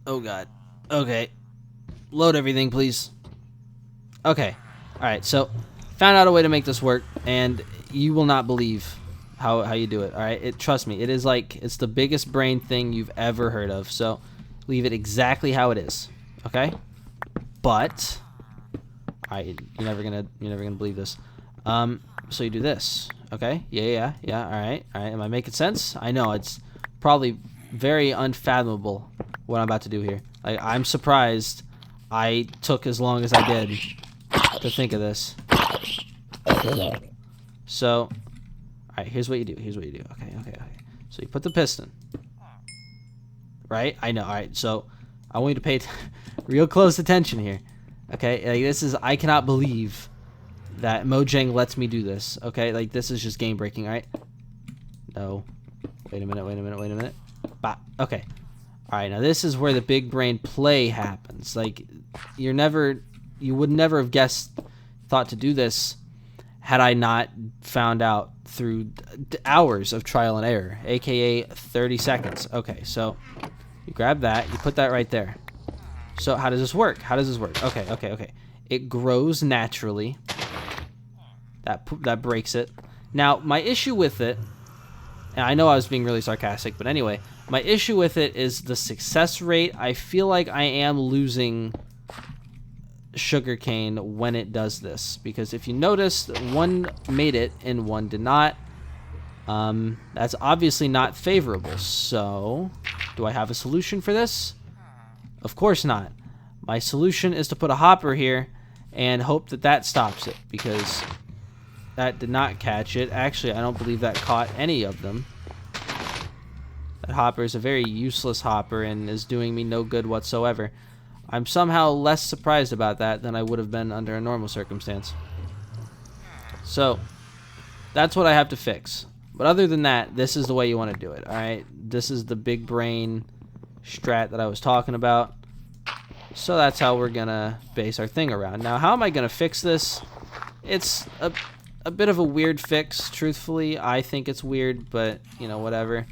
Oh god. Okay. Load everything, please. Okay. Alright, so found out a way to make this work, and you will not believe how you do it. Alright? Trust me, it is like it's the biggest brain thing you've ever heard of. So leave it exactly how it is. Okay? But alright, you're never gonna believe this. So you do this. Okay? Yeah, alright. Am I making sense? I know it's probably very unfathomable what I'm about to do here. Like, I'm surprised I took as long as I did to think of this. So, alright, here's what you do. Okay. So you put the piston. Right? I know. Alright, so I want you to pay real close attention here. Okay? Like, this is, I cannot believe that Mojang lets me do this. Okay? Like, this is just game breaking, alright? No. Wait a minute. Bah. Okay. Alright, now this is where the big brain play happens. Like, you would never have thought to do this had I not found out through hours of trial and error, aka 30 seconds. Okay, so you grab that, you put that right there. So how does this work? Okay. It grows naturally. That breaks it. Now, my issue with it, and I know I was being really sarcastic, but anyway, my issue with it is the success rate. I feel like I am losing sugarcane when it does this, because if you notice, one made it and one did not. That's obviously not favorable. So, do I have a solution for this? Of course not. My solution is to put a hopper here and hope that stops it, because that did not catch it. Actually, I don't believe that caught any of them. That hopper is a very useless hopper and is doing me no good whatsoever. I'm somehow less surprised about that than I would have been under a normal circumstance. So, that's what I have to fix. But other than that, this is the way you want to do it, alright? This is the big brain strat that I was talking about. So that's how we're going to base our thing around. Now, how am I going to fix this? It's a bit of a weird fix, truthfully. I think it's weird, but, you know, whatever.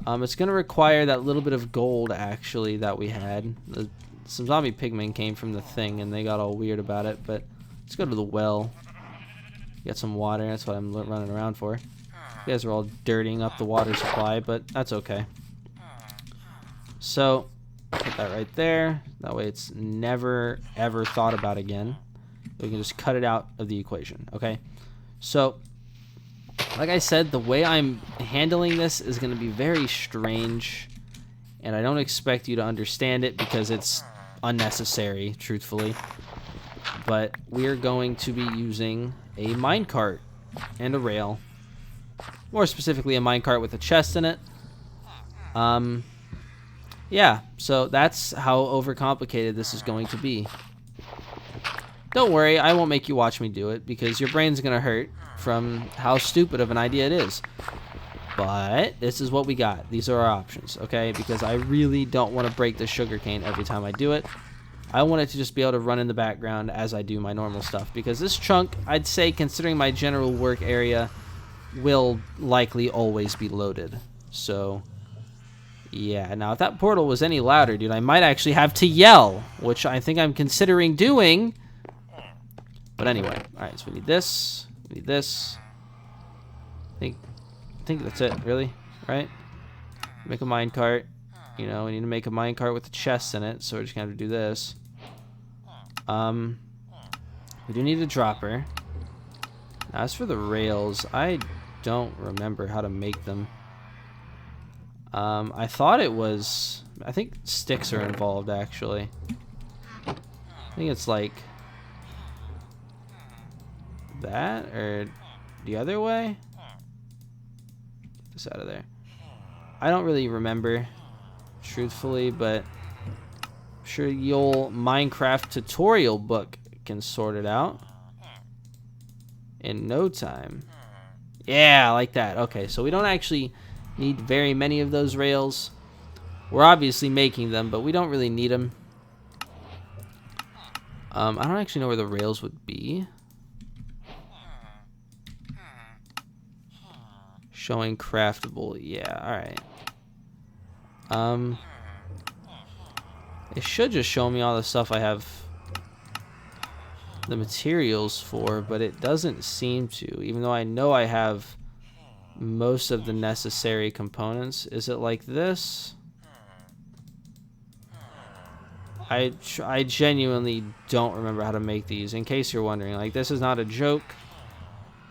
It's going to require that little bit of gold, actually, that we had. Some zombie pigmen came from the thing, and they got all weird about it, but let's go to the well. Get some water. That's what I'm running around for. You guys are all dirtying up the water supply, but that's okay. So, put that right there. That way it's never, ever thought about again. We can just cut it out of the equation, okay? So, like I said, the way I'm handling this is going to be very strange, and I don't expect you to understand it because it's unnecessary, truthfully. But we're going to be using a minecart and a rail. More specifically, a minecart with a chest in it. Yeah, so that's how overcomplicated this is going to be. Don't worry, I won't make you watch me do it, because your brain's going to hurt from how stupid of an idea it is. But this is what we got. These are our options, okay? Because I really don't want to break the sugarcane every time I do it. I want it to just be able to run in the background as I do my normal stuff. Because this chunk, I'd say, considering my general work area, will likely always be loaded. So, yeah. Now, if that portal was any louder, dude, I might actually have to yell, which I think I'm considering doing. But anyway, alright, so we need this. We need this. I think that's it, really, right? Make a minecart. You know, we need to make a minecart with a chest in it, so we're just gonna have to do this. We do need a dropper. Now, as for the rails, I don't remember how to make them. I thought it was... I think sticks are involved, actually. I think it's like... that, or the other way? Get this out of there. I don't really remember, truthfully, but I'm sure your Minecraft tutorial book can sort it out in no time. Yeah, like that. Okay, so we don't actually need very many of those rails. We're obviously making them, but we don't really need them. I don't actually know where the rails would be. Showing craftable. Yeah, alright. It should just show me all the stuff I have the materials for, but it doesn't seem to, even though I know I have most of the necessary components. Is it like this? I genuinely don't remember how to make these, in case you're wondering. Like, this is not a joke.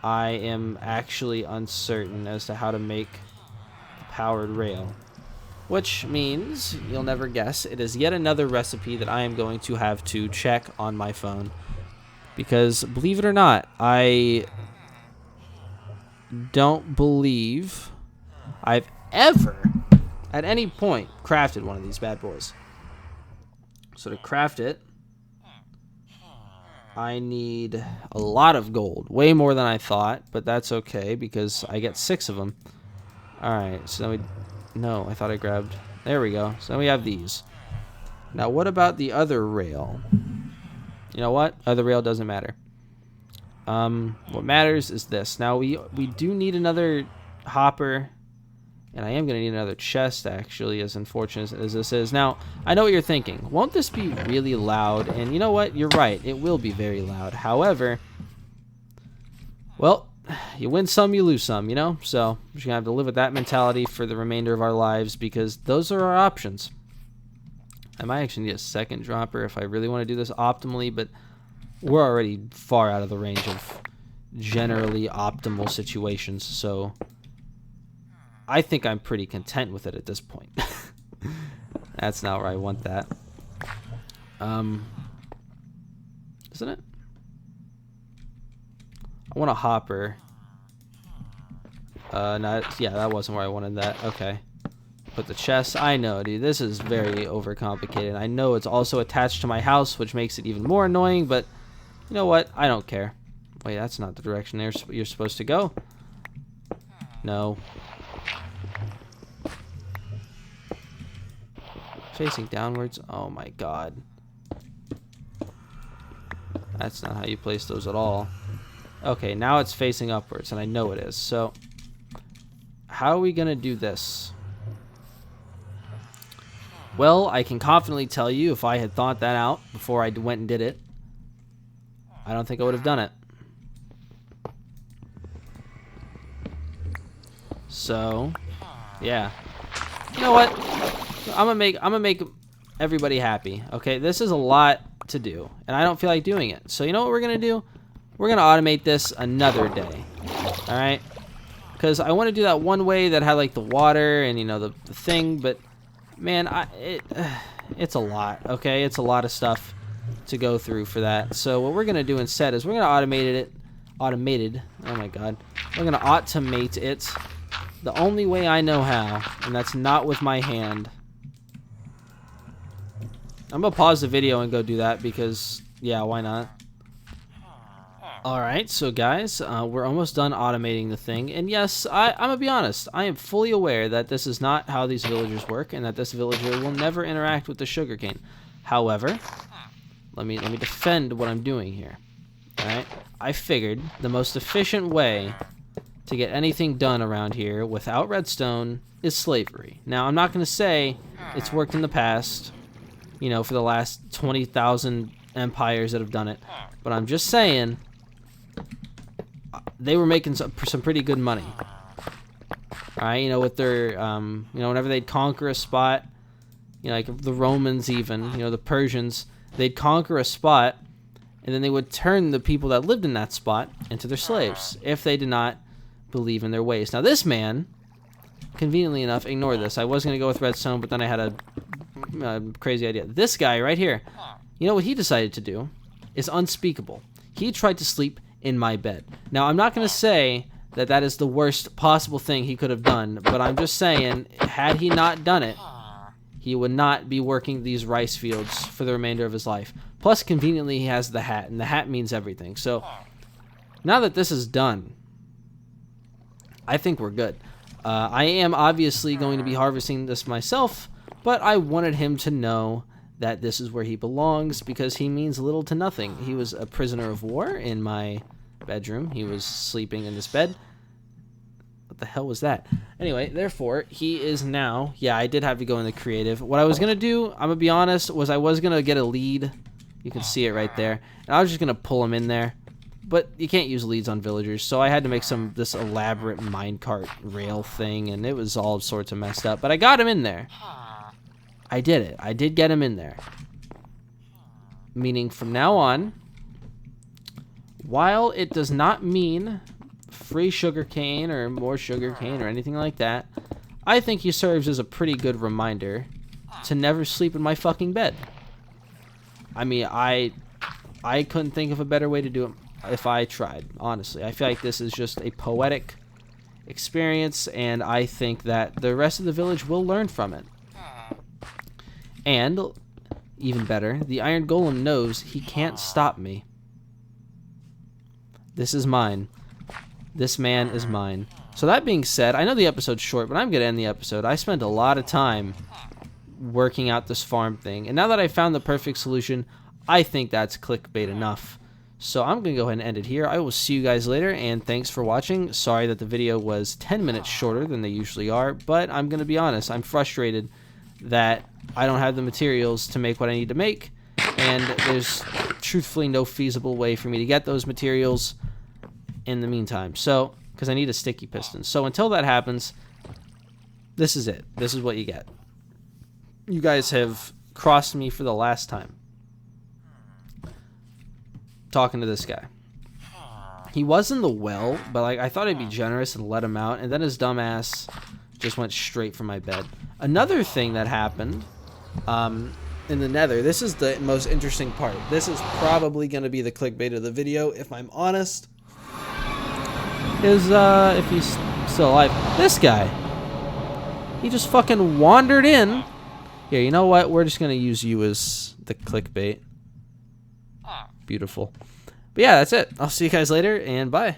I am actually uncertain as to how to make the powered rail, which means you'll never guess it is yet another recipe that I am going to have to check on my phone, because believe it or not, I don't believe I've ever at any point crafted one of these bad boys. So to craft it, I need a lot of gold, way more than I thought, but that's okay because I get 6 of them. Alright, so then no, I thought I grabbed, there we go. So then we have these. Now what about the other rail? You know what? Other rail doesn't matter. What matters is this. Now we do need another hopper, and I am going to need another chest, actually, as unfortunate as this is. Now, I know what you're thinking. Won't this be really loud? And you know what? You're right. It will be very loud. However, well, you win some, you lose some, you know? So we're just going to have to live with that mentality for the remainder of our lives, because those are our options. I might actually need a second dropper if I really want to do this optimally, but we're already far out of the range of generally optimal situations, so I think I'm pretty content with it at this point. That's not where I want that. Isn't it? I want a hopper. No, yeah, that wasn't where I wanted that. Okay. Put the chest. I know, dude. This is very overcomplicated. I know it's also attached to my house, which makes it even more annoying, but you know what? I don't care. Wait, that's not the direction you're supposed to go. No. Facing downwards? Oh my god. That's not how you place those at all. Okay, now it's facing upwards, and I know it is. So, how are we going to do this? Well, I can confidently tell you, if I had thought that out before I went and did it, I don't think I would have done it. So, yeah. You know what? I'm gonna make everybody happy. Okay, this is a lot to do, and I don't feel like doing it. So you know what we're gonna do? We're gonna automate this another day. All right? Because I want to do that one way that had like the water and, you know, the thing, but man, it's a lot. Okay, it's a lot of stuff to go through for that. So what we're gonna do instead is we're gonna automate it. Oh my god. We're gonna automate it the only way I know how, and that's not with my hand. I'm gonna pause the video and go do that because, yeah, why not? Alright, so guys, we're almost done automating the thing, and yes, I'm gonna be honest, I am fully aware that this is not how these villagers work, and that this villager will never interact with the sugarcane. However, let me defend what I'm doing here. Alright, I figured the most efficient way to get anything done around here without redstone is slavery. Now, I'm not gonna say it's worked in the past, you know, for the last 20,000 empires that have done it, but I'm just saying they were making some pretty good money. Alright, you know, with their, you know, whenever they'd conquer a spot, you know, like the Romans even, you know, the Persians, they'd conquer a spot, and then they would turn the people that lived in that spot into their slaves, if they did not believe in their ways. Now, this man, conveniently enough, ignore this. I was going to go with redstone, but then I had a crazy idea. This guy right here, you know what he decided to do is unspeakable. He tried to sleep in my bed. Now, I'm not going to say that that is the worst possible thing he could have done, but I'm just saying, had he not done it, he would not be working these rice fields for the remainder of his life. Plus, conveniently, he has the hat, and the hat means everything. So, now that this is done, I think we're good. I am obviously going to be harvesting this myself, but I wanted him to know that this is where he belongs because he means little to nothing. He was a prisoner of war in my bedroom. He was sleeping in this bed. What the hell was that? Anyway, therefore, he is now... Yeah, I did have to go in the creative. What I was going to do, I'm going to be honest, was I was going to get a lead. You can see it right there. And I was just going to pull him in there. But you can't use leads on villagers, so I had to make this elaborate minecart rail thing, and it was all sorts of messed up. But I got him in there. I did it. I did get him in there. Meaning from now on, while it does not mean free sugarcane or more sugarcane or anything like that, I think he serves as a pretty good reminder to never sleep in my fucking bed. I mean, I couldn't think of a better way to do it if I tried, honestly. I feel like this is just a poetic experience, and I think that the rest of the village will learn from it. And, even better, the Iron Golem knows he can't stop me. This is mine. This man is mine. So that being said, I know the episode's short, but I'm going to end the episode. I spent a lot of time working out this farm thing, and now that I found the perfect solution, I think that's clickbait enough. So I'm going to go ahead and end it here. I will see you guys later, and thanks for watching. Sorry that the video was 10 minutes shorter than they usually are, but I'm going to be honest. I'm frustrated that I don't have the materials to make what I need to make, and there's truthfully no feasible way for me to get those materials in the meantime. So, because I need a sticky piston. So until that happens, this is it. This is what you get. You guys have crossed me for the last time. Talking to this guy. He was in the well, but like I thought I'd be generous and let him out, and then his dumbass just went straight for my bed. Another thing that happened in the nether, this is the most interesting part. This is probably going to be the clickbait of the video, if I'm honest, is if he's still alive. This guy, he just fucking wandered in. Here, you know what? We're just going to use you as the clickbait. Beautiful. But yeah, that's it. I'll see you guys later, and bye.